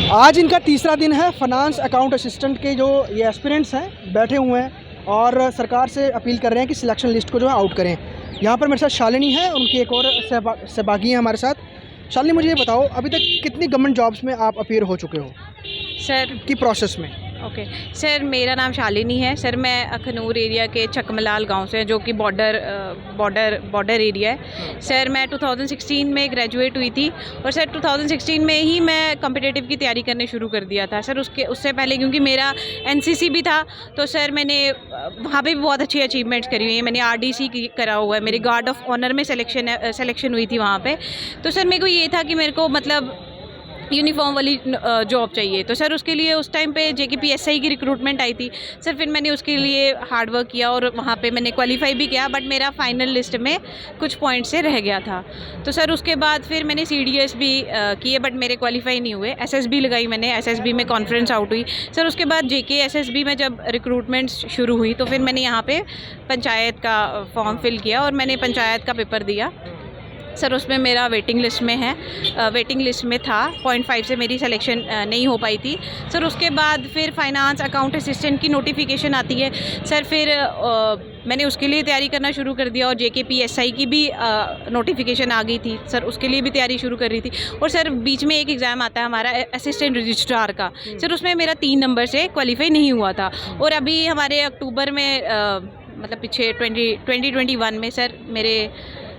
आज इनका तीसरा दिन है। फाइनेंस अकाउंट असिस्टेंट के जो ये एस्पिरेंट्स हैं बैठे हुए हैं और सरकार से अपील कर रहे हैं कि सिलेक्शन लिस्ट को जो है आउट करें। यहाँ पर मेरे साथ शालिनी है, उनकी एक और सहभागी हैं हमारे साथ। शालिनी, मुझे ये बताओ, अभी तक कितनी गवर्नमेंट जॉब्स में आप अपीयर हो चुके हो सर? की प्रोसेस में? ओके सर, मेरा नाम शालिनी है सर। मैं अखनूर एरिया के चकमलाल गांव से, जो कि बॉर्डर एरिया है सर। मैं 2016 में ग्रेजुएट हुई थी और सर 2016 में ही मैं कॉम्पिटिटिव की तैयारी करने शुरू कर दिया था सर। उससे पहले क्योंकि मेरा एनसीसी भी था तो सर मैंने वहाँ पे भी बहुत अच्छी अचीवमेंट्स करी हुई हैं। मैंने आरडीसी करा हुआ है, मेरी गार्ड ऑफ ऑनर में सिलेक्शन हुई थी वहाँ पे। तो सर मेरे को ये था कि मेरे को मतलब यूनिफॉर्म वाली जॉब चाहिए। तो सर उसके लिए उस टाइम पे जेकेपीएसआई की रिक्रूटमेंट आई थी सर। फिर मैंने उसके लिए हार्ड वर्क किया और वहाँ पे मैंने क्वालिफाई भी किया, बट मेरा फाइनल लिस्ट में कुछ पॉइंट से रह गया था। तो सर उसके बाद फिर मैंने सीडीएस भी किए, बट मेरे क्वालिफाई नहीं हुए। एसएसबी लगाई मैंने, एसएसबी में कॉन्फ्रेंस आउट हुई सर। उसके बाद जेकेएसएसबी में जब रिक्रूटमेंट शुरू हुई तो फिर मैंने यहाँ पे पंचायत का फॉर्म फिल किया और मैंने पंचायत का पेपर दिया सर। उसमें मेरा वेटिंग लिस्ट में है, वेटिंग लिस्ट में था। 0.5 से मेरी सिलेक्शन नहीं हो पाई थी सर। उसके बाद फिर फाइनेंस अकाउंट असिस्टेंट की नोटिफिकेशन आती है सर। फिर मैंने उसके लिए तैयारी करना शुरू कर दिया और जेकेपीएसआई की भी नोटिफिकेशन आ गई थी सर। उसके लिए भी तैयारी शुरू कर रही थी। और सर बीच में एक एग्ज़ाम आता है हमारा असिस्टेंट रजिस्ट्रार का सर। उसमें मेरा 3 नंबर से क्वालिफाई नहीं हुआ था। और अभी हमारे अक्टूबर में मतलब पीछे 2021 में सर मेरे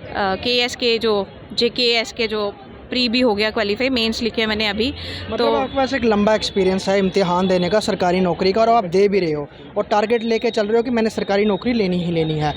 केएस के जो जेकेएस के जो प्री भी हो गया क्वालिफाई, मेंस लिखे मैंने अभी। मतलब तो आपके पास एक लंबा एक्सपीरियंस है इम्तिहान देने का, सरकारी नौकरी का, और आप दे भी रहे हो और टारगेट लेके चल रहे हो कि मैंने सरकारी नौकरी लेनी ही लेनी है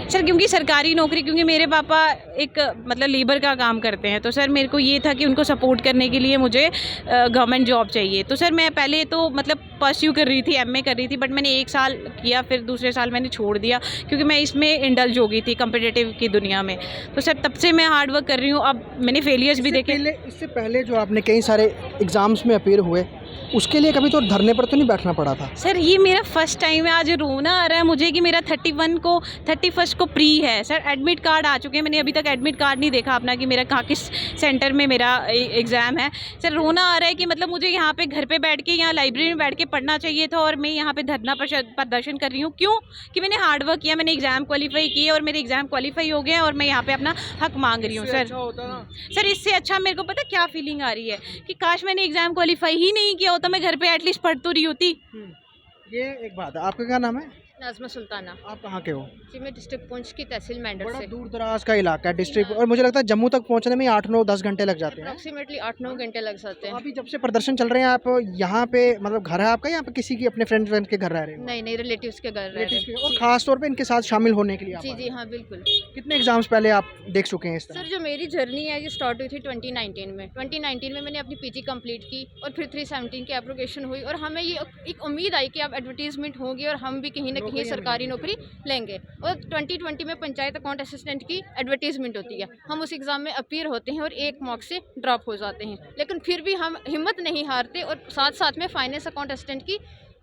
सर क्योंकि सरकारी नौकरी, क्योंकि मेरे पापा एक मतलब लेबर का काम करते हैं तो सर मेरे को ये था कि उनको सपोर्ट करने के लिए मुझे गवर्नमेंट जॉब चाहिए। तो सर मैं पहले तो मतलब परस्यू कर रही थी, एमए कर रही थी, बट मैंने 1 साल किया, फिर दूसरे साल मैंने छोड़ दिया क्योंकि मैं इसमें इंडल्ज हो गई थी कॉम्पिटिटिव की दुनिया में। तो सर तब से मैं हार्ड वर्क कर रही हूँ। अब मैंने फेलियर्स भी देखे। इससे पहले जो आपने कई सारे एग्जाम्स में अपीयर हुए, उसके लिए कभी तो धरने पर तो नहीं बैठना पड़ा था? सर ये मेरा फर्स्ट टाइम है। आज रोना आ रहा है मुझे कि मेरा 31 को प्री है सर। एडमिट कार्ड आ चुके हैं, मैंने अभी तक एडमिट कार्ड नहीं देखा अपना कि मेरा कहाँ किस सेंटर में मेरा एग्ज़ाम है सर। रोना आ रहा है कि मतलब मुझे यहाँ पे घर पे बैठ के, यहाँ लाइब्रेरी में बैठ के पढ़ना चाहिए था और मैं यहाँ पे धरना प्रदर्शन कर रही हूँ। क्यों? कि मैंने हार्ड वर्क किया, मैंने एग्ज़ाम क्वालिफाई किए और मेरे एग्ज़ाम क्वालिफाई हो गए और मैं यहाँ पे अपना हक मांग रही हूँ सर। सर इससे अच्छा मेरे को पता क्या फीलिंग आ रही है कि काश मैंने एग्ज़ाम क्वालिफाई ही नहीं किया होता, मैं घर पे एटलीस्ट पढ़ तो रही होती। ये एक बात है। आपका क्या नाम है? नाज़मा सुल्ताना। आप कहाँ के हो? जी मैं डिस्ट्रिक्ट पुंछ की तहसील मेंढर बड़ा से। दूर दराज का इलाका है डिस्ट्रिक्ट, और मुझे लगता है जम्मू तक पहुंचने में 8-9-10 घंटे लग जाते हैं। अप्रॉक्सीमेटली 8-9 घंटे लग जाते हैं। अभी जब से प्रदर्शन चल रहे हैं, आप यहाँ पे मतलब घर है आपका, यहाँ पे किसी की अपने फ्रेंड के घर रह रहे हो? नहीं रिलेटिव्स के घर रह रहे हैं। और खास तौर पे इनके साथ शामिल होने के लिए आप जी आए जी हैं। हाँ बिल्कुल। कितने एग्जाम्स पहले आप देख चुके हैं इस तरह? सर जो मेरी जर्नी है ये स्टार्ट हुई थी 2019 में। 2019 में मैंने अपनी पीजी कंप्लीट की और फिर 317 की एप्लीकेशन हुई और हमें ये एक उम्मीद आई कि अब एडवर्टीजमेंट होगी और हम भी कहीं ना कहीं सरकारी नौकरी लेंगे। और 2020 में पंचायत अकाउंट असिस्टेंट की एडवर्टीजमेंट होती है। हम उस एग्ज़ाम में अपीयर होते हैं और 1 मार्क से ड्रॉप हो जाते हैं, लेकिन फिर भी हम हिम्मत नहीं हारते और साथ साथ में फाइनेंस अकाउंट असिस्टेंट की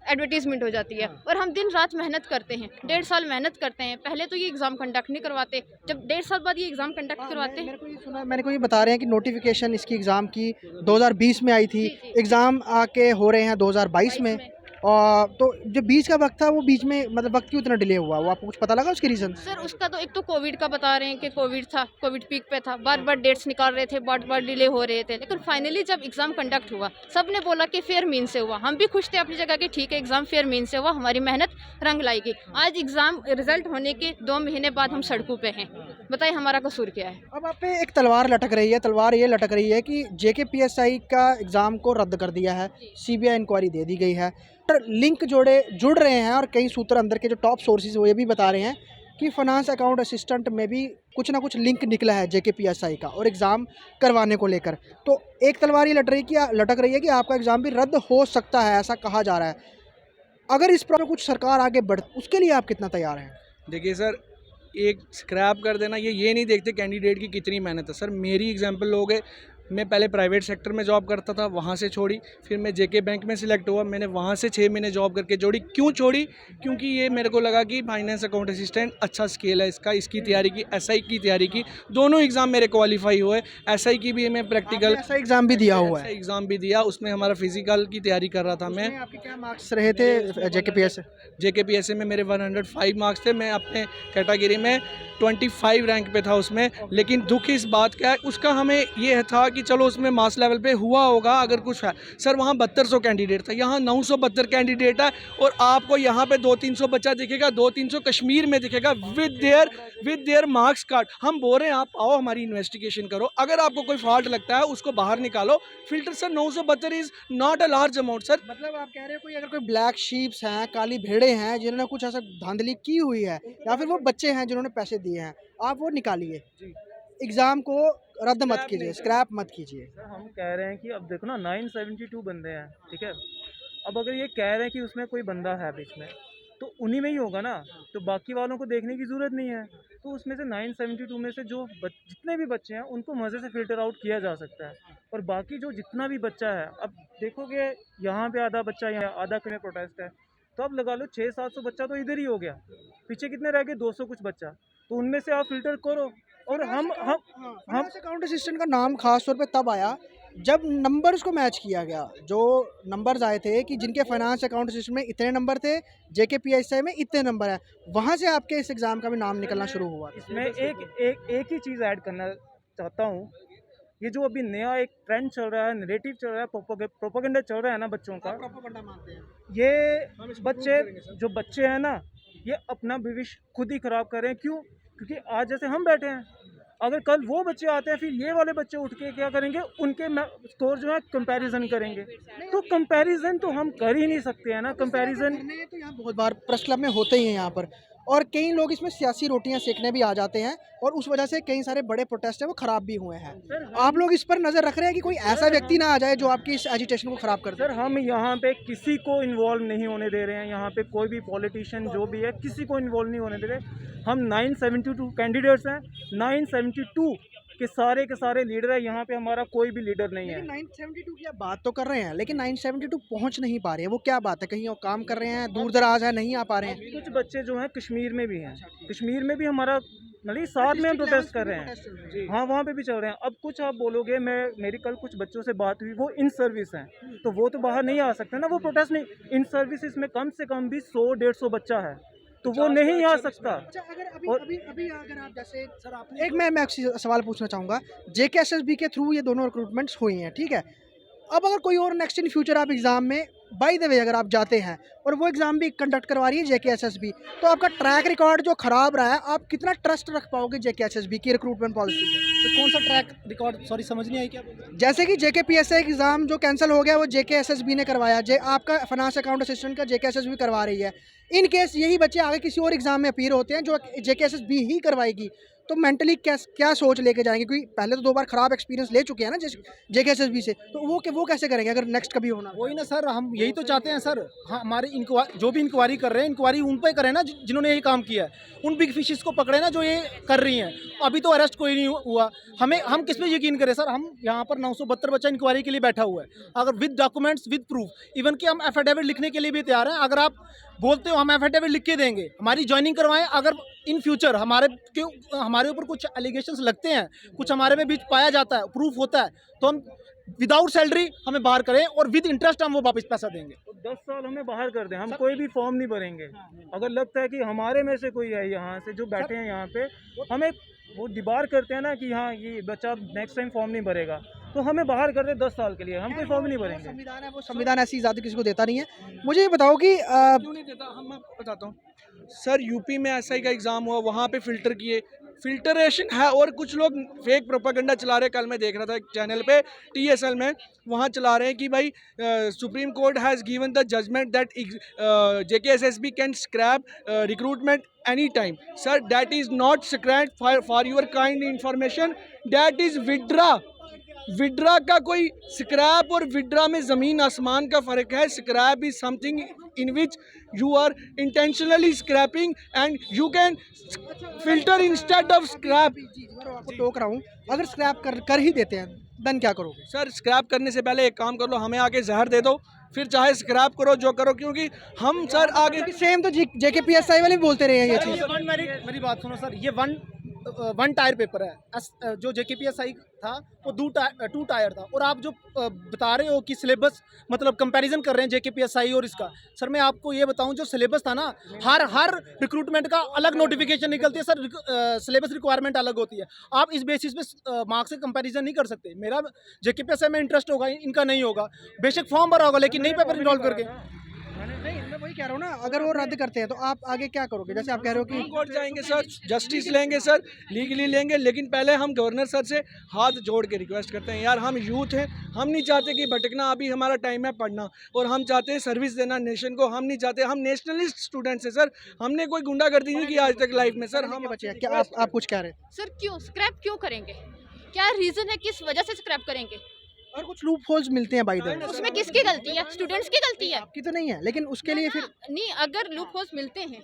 एडवर्टीजमेंट हो जाती है और हम दिन रात मेहनत करते हैं। 1.5 साल मेहनत करते हैं। पहले तो ये एग्ज़ाम कंडक्ट नहीं करवाते, जब 1.5 साल बाद ये एग्ज़ाम कंडक्ट करवाते हैं। मेरे को ये बता रहे हैं कि नोटिफिकेशन इसकी एग्ज़ाम की 2020 में आई थी, एग्ज़ाम आके हो रहे हैं 2022 में। और तो जो बीच का वक्त था, वो बीच में मतलब वक्त क्यों इतना डिले हुआ, वो आपको कुछ पता लगा उसके रीज़न? सर उसका तो एक तो कोविड का बता रहे हैं कि कोविड था, कोविड पीक पे था, बार बार डेट्स निकाल रहे थे, बार बार डिले हो रहे थे, लेकिन फाइनली जब एग्ज़ाम कंडक्ट हुआ सब ने बोला कि फेयर मीन से हुआ। हम भी खुश थे अपनी जगह कि ठीक है एग्ज़ाम फेयर मीन से हुआ, हमारी मेहनत रंग लाएगी। आज एग्ज़ाम रिजल्ट होने के 2 महीने बाद हम सड़कों पे हैं। बताइए हमारा कसूर क्या है? अब आप पे एक तलवार लटक रही है। तलवार ये लटक रही है कि जेकेपीएसआई का एग्ज़ाम को रद्द कर दिया है, सीबीआई इंक्वायरी दे दी गई है। लिंक जुड़ रहे हैं और कई सूत्र अंदर के जो टॉप सोर्सेज वो ये भी बता रहे हैं कि फाइनेंस अकाउंट असिस्टेंट में भी कुछ ना कुछ लिंक निकला है जेकेपीएसआई का और एग्ज़ाम करवाने को लेकर। तो एक तलवार ये लटक रही है कि आपका एग्ज़ाम भी रद्द हो सकता है, ऐसा कहा जा रहा है। अगर इस पर कुछ सरकार आगे बढ़, उसके लिए आप कितना तैयार हैं? देखिए सर, एक स्क्रैप कर देना, ये नहीं देखते कैंडिडेट की कितनी मेहनत है। सर मेरी एग्जांपल लोगे, मैं पहले प्राइवेट सेक्टर में जॉब करता था, वहाँ से छोड़ी, फिर मैं जेके बैंक में सिलेक्ट हुआ, मैंने वहाँ से 6 महीने जॉब करके जोड़ी। क्यों छोड़ी? क्योंकि ये मेरे को लगा कि फाइनेंस अकाउंट असिस्टेंट अच्छा स्केल है इसका, इसकी तैयारी की, एसआई की तैयारी की, दोनों एग्ज़ाम मेरे क्वालिफाई हुए। एसआई की भी मैं प्रैक्टिकल ऐसा एग्जाम भी दिया हुआ है? एग्ज़ाम भी दिया, उसमें हमारा फिजिकल की तैयारी कर रहा था मैं। उसमें आपके क्या मार्क्स रहे थे जेकेपीएस से? जेकेपीएससी में मेरे 105 मार्क्स थे, मैं अपने कैटेगरी में 25 रैंक पे था उसमें। लेकिन दुख इस बात का है, उसका हमें ये था कि चलो उसमें मास लेवल पे हुआ होगा अगर कुछ है। सर वहाँ 7200 कैंडिडेट था, यहाँ 972 कैंडिडेट है, और आपको यहाँ पे 200-300 बच्चा दिखेगा, 200-300 कश्मीर में दिखेगा विद देयर मार्क्स कार्ड। हम बोल रहे हैं आप आओ हमारी इन्वेस्टिगेशन करो, अगर आपको कोई फॉल्ट लगता है उसको बाहर निकालो। Filter sir 972 is not a large amount sir. मतलब आप कह रहे हैं कोई अगर कोई ब्लैक शीप्स हैं, काली भेड़ें हैं जिन्होंने कुछ ऐसा धांधली की हुई है, या फिर वो बच्चे हैं जिन्होंने पैसे दिए हैं, आप वो निकालिए, एग्ज़ाम को रद्द मत कीजिए, स्क्रैप मत कीजिए। सर हम कह रहे हैं कि अब देखो ना 972 बंदे हैं, ठीक है। अब अगर ये कह रहे हैं कि उसमें कोई बंदा है बीच में, तो उन्हीं में ही होगा ना, तो बाकी वालों को देखने की ज़रूरत नहीं है। तो उसमें से 972 में से जो जितने भी बच्चे हैं उनको मज़े से फ़िल्टर आउट किया जा सकता है। और बाकी जो जितना भी बच्चा है, अब देखोगे यहाँ पे आधा बच्चा, यहाँ आधा के लिए प्रोटेस्ट है, तो अब लगा लो 600-700 बच्चा तो इधर ही हो गया। पीछे कितने रह गए? 200 कुछ बच्चा। तो उनमें से आप फ़िल्टर करो। और हम अकाउंट असिस्टेंट का नाम खास तौर पे तब आया जब नंबर्स को मैच किया गया। जो नंबर्स आए थे कि जिनके फाइनेंस अकाउंट असिस्टेंट में इतने नंबर थे, जेकेपीएससी में इतने नंबर है, वहाँ से आपके इस एग्ज़ाम का भी नाम निकलना शुरू हुआ। इसमें एक ही चीज़ ऐड करना चाहता हूँ। ये जो अभी नया एक ट्रेंड चल रहा है, नैरेटिव चल रहा है, प्रोपेगेंडा चल रहा है ना बच्चों का, ये जो बच्चे हैं ना, ये अपना भविष्य खुद ही खराब कर रहे हैं। क्यों? क्योंकि आज जैसे हम बैठे हैं, अगर कल वो बच्चे आते हैं, फिर ये वाले बच्चे उठ के क्या करेंगे, उनके स्कोर जो है कंपैरिजन करेंगे। तो कंपैरिजन तो हम कर ही नहीं सकते हैं ना। कंपैरिजन तो यहाँ बहुत बार प्रेस क्लब में होते ही हैं यहाँ पर, और कई लोग इसमें सियासी रोटियां सेकने भी आ जाते हैं, और उस वजह से कई सारे बड़े प्रोटेस्ट हैं वो खराब भी हुए हैं। आप लोग इस पर नज़र रख रहे हैं कि कोई ऐसा व्यक्ति ना आ जाए जो आपकी इस एजिटेशन को खराब कर दे? सर हम यहाँ पे किसी को इन्वॉल्व नहीं होने दे रहे हैं। यहाँ पे कोई भी पॉलिटिशियन जो भी है, किसी को इन्वॉल्व नहीं होने दे रहे। हम 972 कैंडिडेट्स हैं, 972 के सारे लीडर है। यहाँ पे हमारा कोई भी लीडर नहीं है। 972 की आप बात तो कर रहे हैं, लेकिन 972 पहुँच नहीं पा रहे हैं, वो क्या बात है? कहीं और काम कर रहे हैं, दूर दराज है, नहीं आ पा रहे हैं? कुछ बच्चे जो हैं कश्मीर में भी हैं, कश्मीर में भी हमारा मतलब साथ में हम प्रोटेस्ट कर रहे हैं। हाँ वहाँ पे भी चल रहे हैं। अब कुछ आप बोलोगे, मेरी कल कुछ बच्चों से बात हुई, वो इन सर्विस हैं, तो वो तो बाहर नहीं आ सकते ना, वो प्रोटेस्ट नहीं। इन सर्विस में कम से कम भी 100-150 बच्चा है, तो वो नहीं आ सकता। अच्छा, अगर अभी अगर आप जैसे सर आपने एक मैं आपसे सवाल पूछना चाहूँगा, जेकेएसएसबी के थ्रू ये दोनों रिक्रूटमेंट्स हुई हैं, ठीक है। अब अगर कोई और नेक्स्ट इन फ्यूचर आप एग्ज़ाम में बाय द वे अगर आप जाते हैं और वो एग्ज़ाम भी कंडक्ट करवा रही है जेकेएसएसबी, तो आपका ट्रैक रिकॉर्ड जो ख़राब रहा है, आप कितना ट्रस्ट रख पाओगे जेकेएसएसबी की रिक्रूटमेंट पॉलिसी पे? तो कौन सा ट्रैक रिकॉर्ड, सॉरी समझ नहीं आई क्या? जैसे कि जेकेपीएससी एग्ज़ाम जो कैंसिल हो गया वो जेकेएसएसबी ने करवाया, आपका फाइनेंस अकाउंट असिस्टेंट का जेकेएसएसबी करवा रही है। इन केस यही बच्चे आगे किसी और एग्ज़ाम में अपीयर होते हैं जो जेकेएसएसबी ही करवाएगी, तो मेंटली क्या सोच लेके जाएंगे? क्योंकि पहले तो 2 बार ख़राब एक्सपीरियंस ले चुके हैं ना जेकेएसएसबी से, तो वो कैसे करेंगे अगर नेक्स्ट कभी होना? वही ना सर, हम यही तो चाहते हैं सर। हाँ, हमारे जो भी इंक्वायरी कर रहे हैं, इंक्वायरी उन पे करें ना जिन्होंने यही काम किया है। उन बिग फिशेस को पकड़े ना जो ये कर रही हैं। अभी तो अरेस्ट कोई नहीं हुआ, हम किस पे यकीन करें सर? हम यहाँ पर 972 बच्चा इंक्वायरी के लिए बैठा हुआ है, अगर with documents with proof, even कि हम एफिडेविट लिखने के लिए भी तैयार हैं। अगर आप बोलते हो हम एफिडेविट लिख के देंगे, हमारी ज्वाइनिंग करवाएं। अगर इन फ्यूचर हमारे ऊपर कुछ एलिगेशंस लगते हैं, कुछ हमारे में बीच पाया जाता है, प्रूफ होता है, तो हम विदाउट सैलरी हमें बाहर करें और विद इंटरेस्ट हम वो वापस पैसा देंगे। तो 10 साल हमें बाहर कर दें, हम कोई भी फॉर्म नहीं भरेंगे। अगर लगता है कि हमारे में से कोई है यहाँ से जो बैठे हैं यहाँ पे, हमें वो डिबार करते हैं ना कि हाँ ये बच्चा नेक्स्ट टाइम फॉर्म नहीं भरेगा, तो हमें बाहर कर दे 10 साल के लिए, हम कोई फॉर्म नहीं भरेंगे। संविधान है, वो संविधान ऐसी इजाज़त किसी को देता नहीं है। मुझे ये बताओ कि क्यों नहीं देता? हम आपको बताता हूँ सर। यूपी में एसआई का एग्ज़ाम हुआ, वहाँ पे फ़िल्टर किए, फिल्टरेशन है, और कुछ लोग फेक प्रोपेगेंडा चला रहे हैं। कल मैं देख रहा था एक चैनल पे टीएसएल में, वहाँ चला रहे हैं कि भाई Supreme Court has given the judgment that JKSSB can scrap recruitment any time. Sir that is not scrap, for your kind information, that is withdraw का कोई स्क्रैप और विड्रा में ज़मीन आसमान का फ़र्क है। Scrap is something in which you are intentionally scrapping and you can filter instead of scrap. आपको टोक रहा हूँ, अगर स्क्रैप कर ही देते हैं, देन क्या करोगे? सर स्क्रैप करने से पहले एक काम कर लो, हमें आके जहर दे दो, फिर चाहे स्क्रैप करो जो करो, क्योंकि हम सर आगे सेम तो JKPSI वाले भी बोलते रहे हैं ये चीज़। मेरी बात सुनो सर, ये वन टायर पेपर है। जो JKPSI था वो टू टायर था, और आप जो बता रहे हो कि सिलेबस मतलब कंपैरिजन कर रहे हैं JKPSI और इसका, सर मैं आपको ये बताऊं, जो सिलेबस था ना, हर रिक्रूटमेंट का अलग नोटिफिकेशन निकलती है सर, सिलेबस रिक्वायरमेंट अलग होती है। आप इस बेसिस पे मार्क्स से कंपैरिजन नहीं कर सकते। मेरा JKPSI में इंटरेस्ट होगा, इनका नहीं होगा, बेशक फॉर्म भरा होगा लेकिन नहीं पेपर इन्वॉल्व करके। नहीं, मैं वही कह रहा हूँ ना, अगर वो रद्द करते हैं तो आप आगे क्या करोगे? जैसे आप कह रहे हो कि कोर्ट जाएंगे सर, जस्टिस लेंगे सर, लीगली लेंगे, लेकिन पहले हम गवर्नर सर से हाथ जोड़ के रिक्वेस्ट करते हैं, यार हम यूथ हैं, हम नहीं चाहते कि भटकना, अभी हमारा टाइम है पढ़ना, और हम चाहते हैं सर्विस देना नेशन को, हम नहीं चाहते, हम नेशनलिस्ट स्टूडेंट्स हैं सर, हमने कोई गुंडागर्दी नहीं की आज तक लाइफ में सर। हम बचे हैं। क्या आप कुछ कह रहे हैं? सर क्यों स्क्रैप क्यों करेंगे? क्या रीज़न है, किस वजह से स्क्रैप करेंगे? और कुछ लूप होल्स मिलते हैं बाय द वे। उसमें किसकी गलती है? स्टूडेंट्स की गलती है। आपकी तो नहीं है, लेकिन उसके लिए फिर नहीं, अगर लूप होल्स मिलते हैं,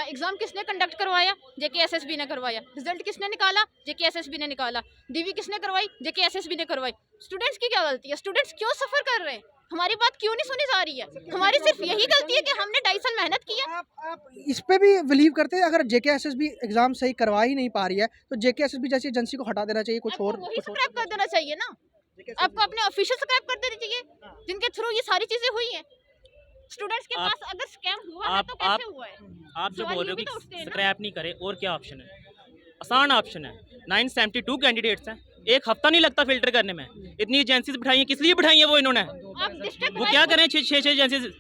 एग्जाम किसने कंडक्ट करवाया? JKSSB ने करवाया। रिजल्ट किसने निकाला? JKSSB ने निकाला। DV किसने करवाई? JKSSB ने करवाई। स्टूडेंट्स की क्या गलती है? स्टूडेंट्स क्यों सफर कर रहे हैं? हमारी बात क्यों नहीं सुनी जा रही है? हमारी सिर्फ यही गलती है कि हमने 2.5 साल मेहनत की है। आप इस पे भी बिलीव करते हैं, अगर JKSSB एग्जाम सही करवा ही नहीं पा रही है तो JKSSB जैसी एजेंसी को हटा देना चाहिए, कुछ आपको और वही स्क्रैप कर देना चाहिए ना। आपको अपने ऑफिशियल स्क्रैप कर देनी चाहिए, जिनके थ्रू ये सारी चीजें हुई हैं। स्टूडेंट्स के पास अगर स्कैम हुआ है तो कैसे हुआ है? आप जो सवाल बोल ये रहे हो भी कि तो उठते हैं ना। स्क्रैप नहीं करे, और क्या ऑप्शन है? आसान ऑप्शन है। 972 कैंडिडेट्स हैं, एक हफ्ता नहीं लगता फिल्टर करने में। इतनी एजेंसीज बिठाई हैं, किस लिए बिठाई हैं वो इन्होंने? आप डिस्ट्रिक्ट वो क्या करें? छः एजेंसीज,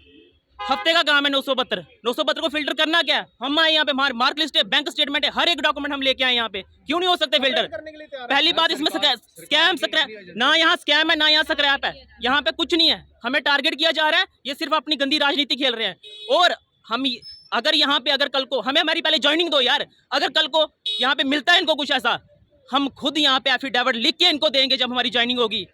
हफ्ते का काम है। 972 को फिल्टर करना क्या है? हम आए यहाँ पे, मार्क लिस्ट है, बैंक स्टेटमेंट है, हर एक डॉक्यूमेंट हम लेके आए यहाँ पे, क्यों नहीं हो सकते फिल्टर? पहली बात, इसमें स्कैम स्क्रैप ना, यहाँ स्कैम है ना यहाँ स्क्रैप है, यहाँ पे कुछ नहीं है। हमें टारगेट किया जा रहा है, ये सिर्फ अपनी गंदी राजनीति खेल रहे हैं। और हम अगर यहाँ पे, अगर कल को हमें, हमारी पहले ज्वाइनिंग दो यार, अगर कल को यहाँ पे मिलता है इनको कुछ ऐसा, हम खुद यहाँ पे एफिडेविट लिख के इनको देंगे जब हमारी ज्वाइनिंग होगी।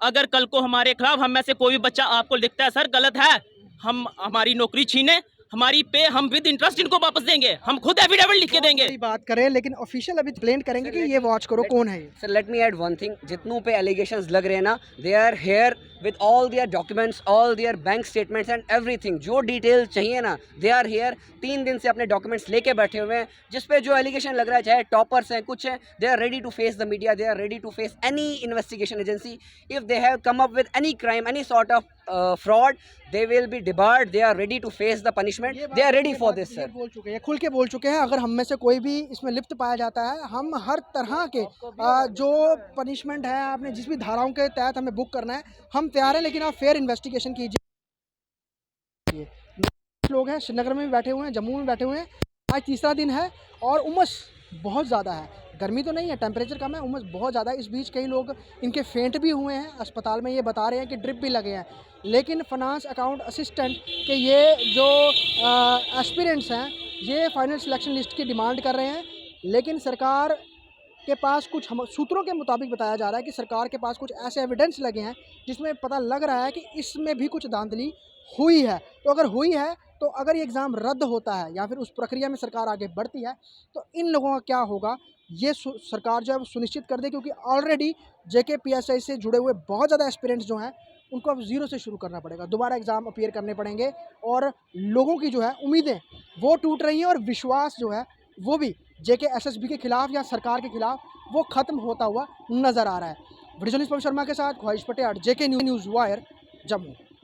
अगर कल को हमारे खिलाफ हम में से कोई भी बच्चा आपको लिखता है सर गलत है, हम हमारी नौकरी छीने, हमारी पे हम विद इंटरेस्ट इनको वापस देंगे, हम खुद एफिडेविट लिख के देंगे। बात करें, लेकिन ऑफिशियल अभी एक्सप्लेन करेंगे कि ये वॉच करो कौन है ये। Sir let me add one thing, जितनों पे एलिगेशंस लग रहे हैं ना, they are here with all their documents, all their bank statements and everything. जो डिटेल चाहिए ना, दे आर हेयर। 3 दिन से अपने डॉक्यूमेंट्स लेके बैठे हुए हैं, जिस पे जो एलिगेशन लग रहा है, चाहे टॉपर्स हैं कुछ हैं, they are ready to face the media, they are ready to face any investigation agency. If they have come up with any crime, any sort of fraud, they will be debarred, they are ready to face the punishment, they are ready for this sir। बोल चुके हैं, खुल के बोल चुके हैं, अगर हम में से कोई भी इसमें लिप्त पाया जाता है, हम हर तरह के जो पनिशमेंट है, आपने जिस भी धाराओं के तहत हमें बुक करना है, हम तैयार हैं, लेकिन आप फेयर इन्वेस्टिगेशन कीजिए। लोग हैं, श्रीनगर में भी बैठे हुए हैं, जम्मू में बैठे हुए हैं, आज तीसरा दिन है और उमस बहुत ज़्यादा है। गर्मी तो नहीं है, टेम्परेचर कम है, उमस बहुत ज़्यादा है। इस बीच कई लोग इनके फेंट भी हुए हैं अस्पताल में, ये बता रहे हैं कि ड्रिप भी लगे हैं। लेकिन फाइनेंस अकाउंट असिस्टेंट के ये जो एस्पिरेंट्स हैं, ये फाइनल सिलेक्शन लिस्ट की डिमांड कर रहे हैं, लेकिन सरकार के पास कुछ, हम सूत्रों के मुताबिक बताया जा रहा है कि सरकार के पास कुछ ऐसे एविडेंस लगे हैं जिसमें पता लग रहा है कि इसमें भी कुछ धांधली हुई है। तो अगर हुई है, तो अगर ये एग्ज़ाम रद्द होता है या फिर उस प्रक्रिया में सरकार आगे बढ़ती है, तो इन लोगों का क्या होगा, ये सरकार जो है वो सुनिश्चित कर दे, क्योंकि ऑलरेडी JKPSI से जुड़े हुए बहुत ज़्यादा एस्पिरेंट्स जो हैं, उनको अब ज़ीरो से शुरू करना पड़ेगा, दोबारा एग्ज़ाम अपीयर करने पड़ेंगे, और लोगों की जो है उम्मीदें वो टूट रही हैं, और विश्वास जो है वो भी JKSSB के खिलाफ या सरकार के खिलाफ वो ख़त्म होता हुआ नज़र आ रहा है। वीडियो जर्नलिस्ट पवन शर्मा के साथ ख्वाहिश Patel, JK news wire, Jammu.